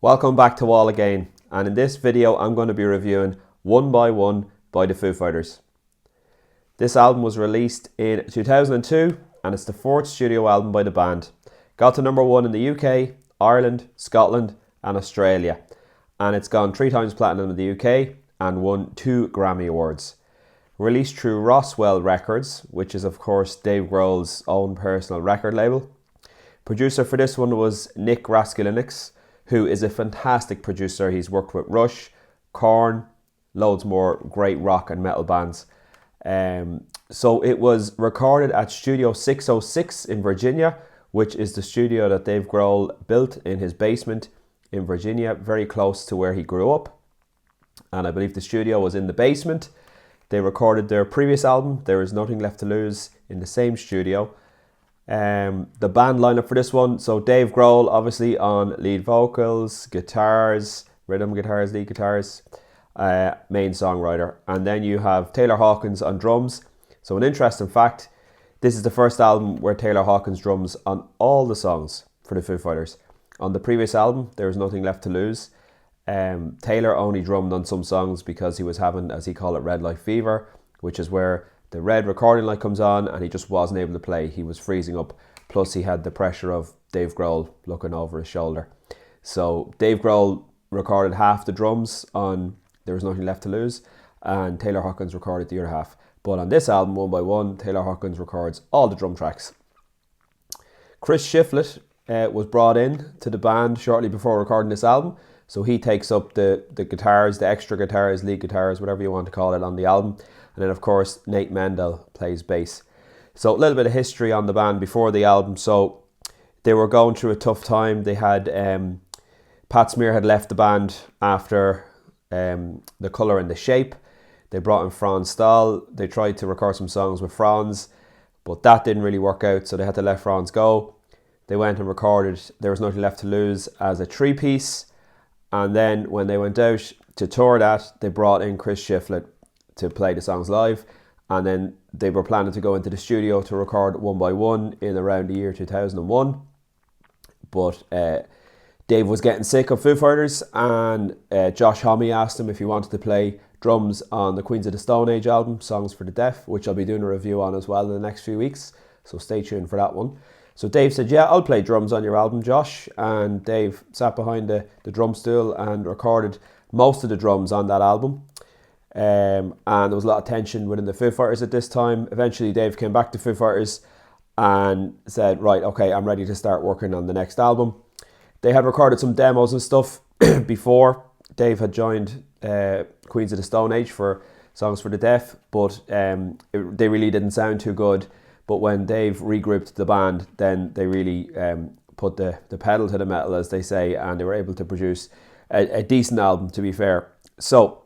Welcome back to Wall again, and in this video I'm going to be reviewing One by One by the Foo Fighters. This album was released in 2002 and it's the fourth studio album by the band. Got to number 1 in the UK, Ireland, Scotland and Australia, and it's gone 3 times platinum in the UK and won 2 Grammy Awards. Released through Roswell Records, which is of course Dave Grohl's own personal record label. Producer for this one was Nick Raskulinecz, who is a fantastic producer. He's worked with Rush, Korn, loads more great rock and metal bands. So it was recorded at Studio 606 in Virginia, which is the studio that Dave Grohl built in his basement in Virginia, very close to where he grew up. And I believe the studio was in the basement. They recorded their previous album, There Is Nothing Left to Lose, in the same studio. The band lineup for this one, so Dave Grohl obviously on lead vocals, guitars, rhythm guitars, lead guitars, main songwriter, and then you have Taylor Hawkins on drums. So an interesting fact, this is the first album where Taylor Hawkins drums on all the songs for the Foo Fighters. On the previous album, There Is Nothing Left to Lose, Taylor only drummed on some songs because he was having, as he called it, red light fever, which is where the red recording light comes on and he just wasn't able to play. He was freezing up. Plus he had the pressure of Dave Grohl looking over his shoulder. So Dave Grohl recorded half the drums on There Was Nothing Left to Lose and Taylor Hawkins recorded the other half. But on this album, One by One, Taylor Hawkins records all the drum tracks. Chris Shiflett was brought in to the band shortly before recording this album. So he takes up the guitars, the extra guitars, lead guitars, whatever you want to call it, on the album. And then of course Nate Mendel plays bass. So a little bit of history on the band before the album. So they were going through a tough time. They had Pat Smear had left the band after The Colour and the Shape. They brought in Franz Stahl. They tried to record some songs with Franz, but that didn't really work out, so they had to let Franz go. They went and recorded There Was Nothing Left to Lose as a 3-piece. And then when they went out to tour that, they brought in Chris Shiflett to play the songs live. And then they were planning to go into the studio to record One by One in around the year 2001. But Dave was getting sick of Foo Fighters, and Josh Homme asked him if he wanted to play drums on the Queens of the Stone Age album, Songs for the Deaf, which I'll be doing a review on as well in the next few weeks. So stay tuned for that one. So Dave said, yeah, I'll play drums on your album, Josh. And Dave sat behind the drum stool and recorded most of the drums on that album. And there was a lot of tension within the Foo Fighters at this time. Eventually Dave came back to Foo Fighters and said, right, okay, I'm ready to start working on the next album. They had recorded some demos and stuff before Dave had joined Queens of the Stone Age for Songs for the Deaf, but they really didn't sound too good. But when Dave regrouped the band, then they really put the pedal to the metal, as they say, and they were able to produce a decent album, to be fair. So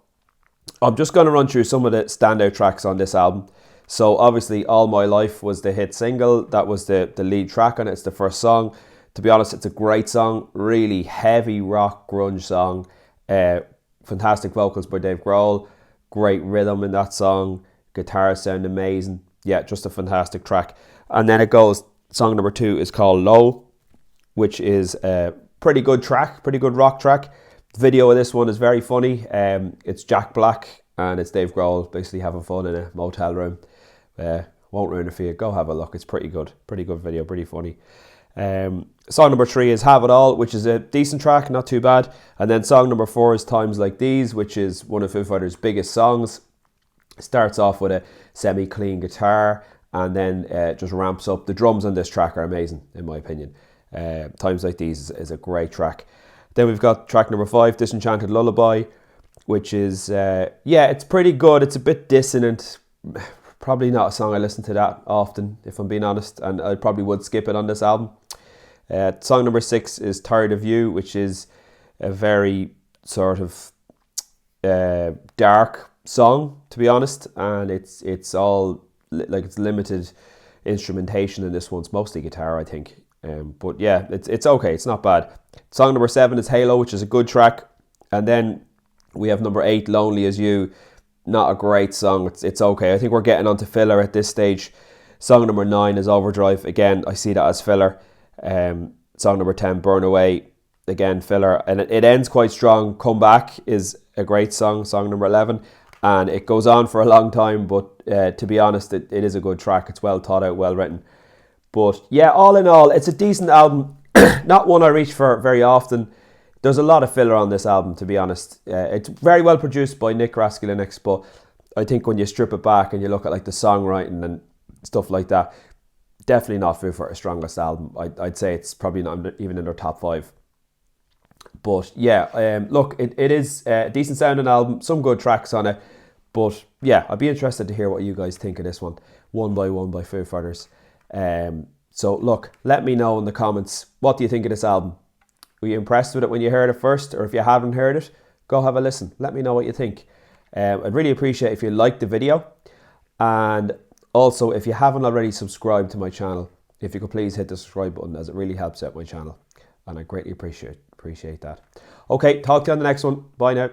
I'm just going to run through some of the standout tracks on this album. So obviously All My Life was the hit single. That was the lead track on it. It's the first song. To be honest, it's a great song. Really heavy rock grunge song. Fantastic vocals by Dave Grohl. Great rhythm in that song. Guitars sound amazing. Yeah, just a fantastic track. And then it goes, song number 2 is called Low, which is a pretty good track, pretty good rock track. The video of this one is very funny. It's Jack Black and it's Dave Grohl basically having fun in a motel room. Won't ruin it for you. Go have a look. It's pretty good video, pretty funny. Song number 3 is Have It All, which is a decent track, not too bad. And then song number 4 is Times Like These, which is one of Foo Fighters' biggest songs. Starts off with a semi-clean guitar and then just ramps up. The drums on this track are amazing, in my opinion. Times Like These is a great track. Then we've got track number 5, Disenchanted Lullaby, which is, it's pretty good. It's a bit dissonant. Probably not a song I listen to that often, if I'm being honest, and I probably would skip it on this album. Song number 6 is Tired of You, which is a very sort of dark song, to be honest, and it's all like it's limited instrumentation in this one. It's mostly guitar, I think, but yeah, it's okay, it's not bad. Song number 7 is Halo, which is a good track. And then we have number 8, Lonely As You. Not a great song. It's okay. I think we're getting onto filler at this stage. Song number 9 is Overdrive. Again, I see that as filler. Song number 10, Burn Away. again, filler, and it ends quite strong. Come Back is a great song number 11, and it goes on for a long time, but to be honest, it is a good track. It's well thought out, well written. But yeah, all in all, it's a decent album. Not one I reach for very often. There's a lot of filler on this album, to be honest. It's very well produced by Nick Raskulinecz, but I think when you strip it back and you look at like the songwriting and stuff like that, definitely not Foo Fighters' strongest album. I'd say it's probably not even in their top 5. But yeah, look, it is a decent sounding album, some good tracks on it. But yeah, I'd be interested to hear what you guys think of this one by One by Foo Fighters. So look, let me know in the comments, what do you think of this album? Were you impressed with it when you heard it first? Or if you haven't heard it, go have a listen. Let me know what you think. I'd really appreciate if you liked the video. And also, if you haven't already subscribed to my channel, if you could please hit the subscribe button, as it really helps out my channel. And I greatly appreciate that. Okay, talk to you on the next one. Bye now.